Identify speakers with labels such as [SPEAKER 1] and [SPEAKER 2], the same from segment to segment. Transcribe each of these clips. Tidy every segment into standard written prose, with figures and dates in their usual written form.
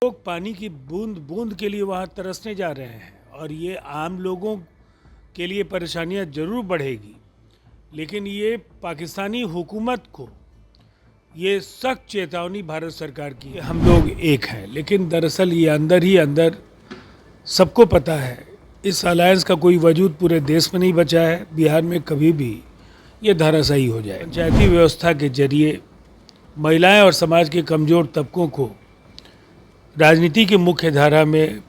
[SPEAKER 1] लोग पानी की बूंद बूंद के लिए वहाँ तरसने जा रहे हैं और ये आम लोगों के लिए परेशानियाँ ज़रूर बढ़ेगी, लेकिन ये पाकिस्तानी हुकूमत को ये सख्त चेतावनी भारत सरकार की है। हम लोग एक हैं, लेकिन दरअसल ये अंदर ही अंदर सबको पता है इस अलायंस का कोई वजूद पूरे देश में नहीं बचा है। बिहार में कभी भी ये धराशायी हो जाए। पंचायती व्यवस्था के जरिए महिलाएं और समाज के कमज़ोर तबकों को राजनीति की मुख्य धारा में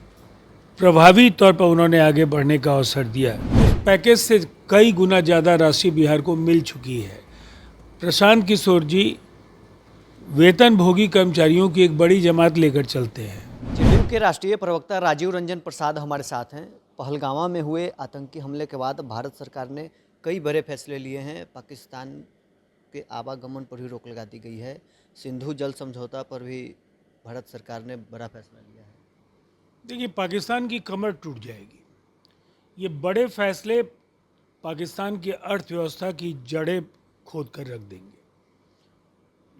[SPEAKER 1] प्रभावी तौर पर उन्होंने आगे बढ़ने का अवसर दिया। पैकेज से कई गुना ज़्यादा राशि बिहार को मिल चुकी है। प्रशांत किशोर जी वेतनभोगी कर्मचारियों की एक बड़ी जमात लेकर चलते हैं।
[SPEAKER 2] जेडीयू के राष्ट्रीय प्रवक्ता राजीव रंजन प्रसाद हमारे साथ हैं। पहलगामा में हुए आतंकी हमले के बाद भारत सरकार ने कई बड़े फैसले लिए हैं। पाकिस्तान के आवागमन पर भी रोक लगा दी गई है। सिंधु जल समझौता पर भी भारत सरकार ने बड़ा फैसला लिया है।
[SPEAKER 1] देखिए, पाकिस्तान की कमर टूट जाएगी। ये बड़े फैसले पाकिस्तान की अर्थव्यवस्था की जड़ें खोद कर रख देंगे।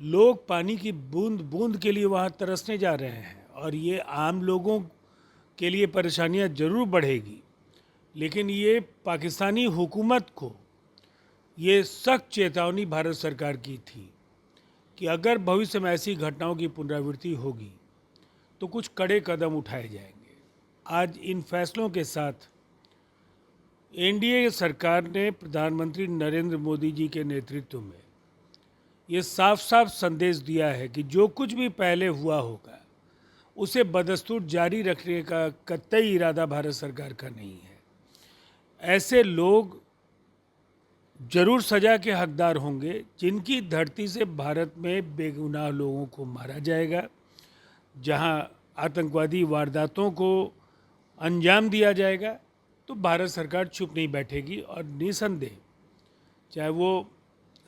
[SPEAKER 1] लोग पानी की बूंद बूंद के लिए वहाँ तरसने जा रहे हैं और ये आम लोगों के लिए परेशानियाँ ज़रूर बढ़ेगी, लेकिन ये पाकिस्तानी हुकूमत को ये सख्त चेतावनी भारत सरकार की थी कि अगर भविष्य में ऐसी घटनाओं की पुनरावृत्ति होगी तो कुछ कड़े कदम उठाए जाएंगे। आज इन फैसलों के साथ एनडीए सरकार ने प्रधानमंत्री नरेंद्र मोदी जी के नेतृत्व में ये साफ साफ संदेश दिया है कि जो कुछ भी पहले हुआ होगा उसे बदस्तूर जारी रखने का कतई इरादा भारत सरकार का नहीं है। ऐसे लोग जरूर सजा के हकदार होंगे जिनकी धरती से भारत में बेगुनाह लोगों को मारा जाएगा, जहां आतंकवादी वारदातों को अंजाम दिया जाएगा। तो भारत सरकार चुप नहीं बैठेगी और निसंदेह, चाहे वो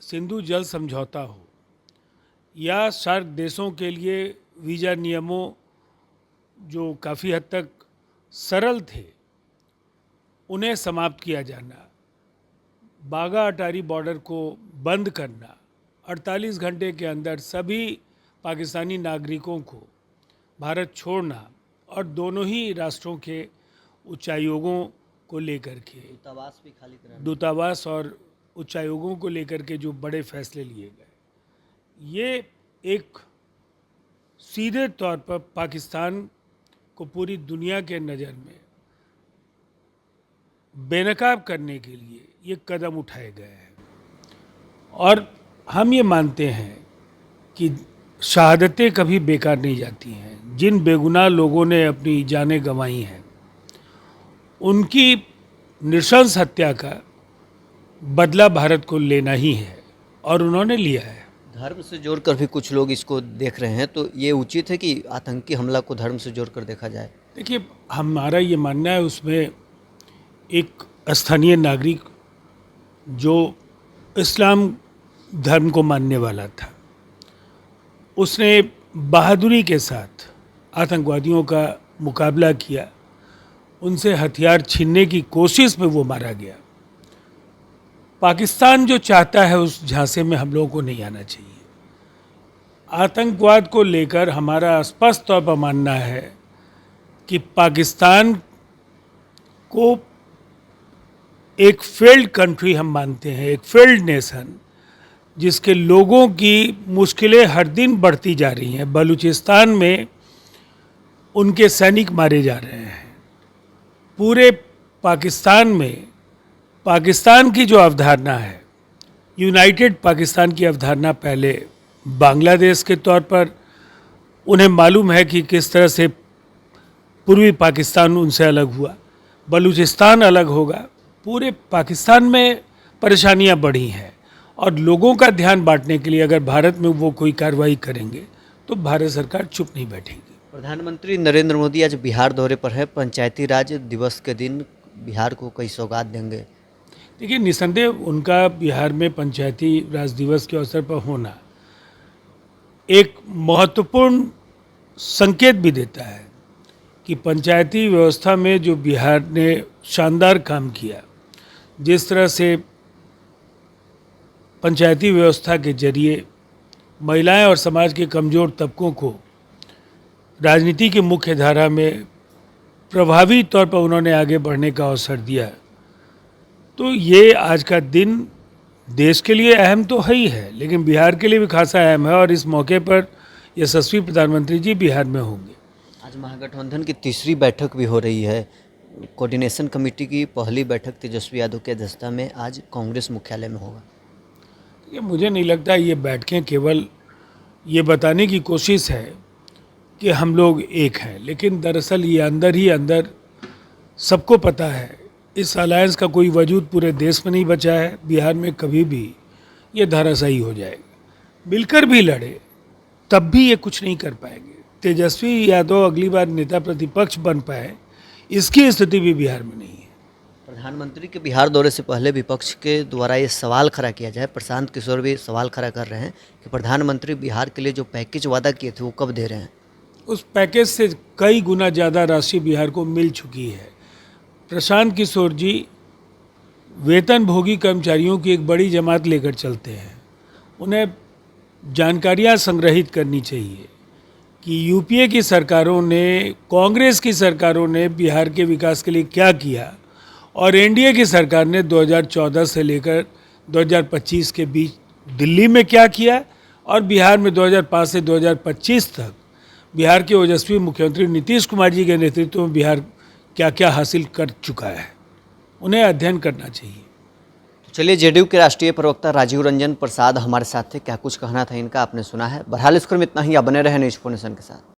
[SPEAKER 1] सिंधु जल समझौता हो या सार्क देशों के लिए वीज़ा नियमों जो काफ़ी हद तक सरल थे उन्हें समाप्त किया जाना, बागा अटारी बॉर्डर को बंद करना, 48 घंटे के अंदर सभी पाकिस्तानी नागरिकों को भारत छोड़ना और दोनों ही राष्ट्रों के उच्चायोगों को लेकर के
[SPEAKER 2] दूतावास भी खाली कराना,
[SPEAKER 1] दूतावास और उच्चायोगों को लेकर के जो बड़े फैसले लिए गए, ये एक सीधे तौर पर पाकिस्तान को पूरी दुनिया के नज़र में बेनकाब करने के लिए ये कदम उठाए गए हैं। और हम ये मानते हैं कि शहादतें कभी बेकार नहीं जाती हैं। जिन बेगुनाह लोगों ने अपनी जानें गंवाई हैं उनकी नृशंस हत्या का बदला भारत को लेना ही है और उन्होंने लिया है।
[SPEAKER 2] धर्म से जोड़कर भी कुछ लोग इसको देख रहे हैं, तो ये उचित है कि आतंकी हमला को धर्म से जोड़कर देखा जाए?
[SPEAKER 1] देखिए, हमारा ये मानना है, उसमें एक स्थानीय नागरिक जो इस्लाम धर्म को मानने वाला था, उसने बहादुरी के साथ आतंकवादियों का मुकाबला किया, उनसे हथियार छीनने की कोशिश में वो मारा गया। पाकिस्तान जो चाहता है उस झांसे में हम लोगों को नहीं आना चाहिए। आतंकवाद को लेकर हमारा स्पष्ट तौर पर मानना है कि पाकिस्तान को एक फेल्ड कंट्री हम मानते हैं, एक फेल्ड नेशन, जिसके लोगों की मुश्किलें हर दिन बढ़ती जा रही हैं। बलूचिस्तान में उनके सैनिक मारे जा रहे हैं। पूरे पाकिस्तान में पाकिस्तान की जो अवधारणा है, यूनाइटेड पाकिस्तान की अवधारणा, पहले बांग्लादेश के तौर पर उन्हें मालूम है कि किस तरह से पूर्वी पाकिस्तान उनसे अलग हुआ, बलूचिस्तान अलग होगा। पूरे पाकिस्तान में परेशानियां बढ़ी हैं और लोगों का ध्यान बांटने के लिए अगर भारत में वो कोई कार्रवाई करेंगे तो भारत सरकार चुप नहीं बैठेगी।
[SPEAKER 2] प्रधानमंत्री नरेंद्र मोदी आज बिहार दौरे पर है। पंचायती राज दिवस के दिन बिहार को कई सौगात देंगे।
[SPEAKER 1] देखिए, निसंदेह उनका बिहार में पंचायती राज दिवस के अवसर पर होना एक महत्वपूर्ण संकेत भी देता है कि पंचायती व्यवस्था में जो बिहार ने शानदार काम किया, जिस तरह से पंचायती व्यवस्था के जरिए महिलाएं और समाज के कमज़ोर तबकों को राजनीति की मुख्य धारा में प्रभावी तौर पर उन्होंने आगे बढ़ने का अवसर दिया, तो ये आज का दिन देश के लिए अहम तो है ही है, लेकिन बिहार के लिए भी खासा अहम है। और इस मौके पर यशस्वी प्रधानमंत्री जी बिहार में होंगे।
[SPEAKER 2] आज महागठबंधन की तीसरी बैठक भी हो रही है। कोऑर्डिनेशन कमेटी की पहली बैठक तेजस्वी यादव की अध्यक्षता में आज कांग्रेस मुख्यालय में होगा।
[SPEAKER 1] ये मुझे नहीं लगता ये बैठकें केवल ये बताने की कोशिश है कि हम लोग एक हैं, लेकिन दरअसल ये अंदर ही अंदर सबको पता है इस अलायंस का कोई वजूद पूरे देश में नहीं बचा है। बिहार में कभी भी ये धराशायी हो जाएगा। मिलकर भी लड़े तब भी ये कुछ नहीं कर पाएंगे। तेजस्वी यादव अगली बार नेता प्रतिपक्ष बन पाए, इसकी स्थिति भी बिहार में नहीं है।
[SPEAKER 2] प्रधानमंत्री के बिहार दौरे से पहले विपक्ष के द्वारा ये सवाल खड़ा किया जाए, प्रशांत किशोर भी सवाल खड़ा कर रहे हैं कि प्रधानमंत्री बिहार के लिए जो पैकेज वादा किए थे वो कब दे रहे हैं।
[SPEAKER 1] उस पैकेज से कई गुना ज़्यादा राशि बिहार को मिल चुकी है। प्रशांत किशोर जी वेतनभोगी कर्मचारियों की एक बड़ी जमात लेकर चलते हैं। उन्हें जानकारियां संग्रहित करनी चाहिए कि यूपीए की सरकारों ने, कांग्रेस की सरकारों ने बिहार के विकास के लिए क्या किया और एनडीए की सरकार ने 2014 से लेकर 2025 के बीच दिल्ली में क्या किया और बिहार में 2005 से 2025 तक बिहार के ओजस्वी मुख्यमंत्री नीतीश कुमार जी के नेतृत्व में बिहार क्या क्या हासिल कर चुका है। उन्हें अध्ययन करना चाहिए।
[SPEAKER 2] चलिए, जेडीयू के राष्ट्रीय प्रवक्ता राजीव रंजन प्रसाद हमारे साथ थे। क्या कुछ कहना था इनका आपने सुना है। बहरहाल इस क्रम में इतना ही। आप बने रहे न्यूज़ 4 नेशन के साथ।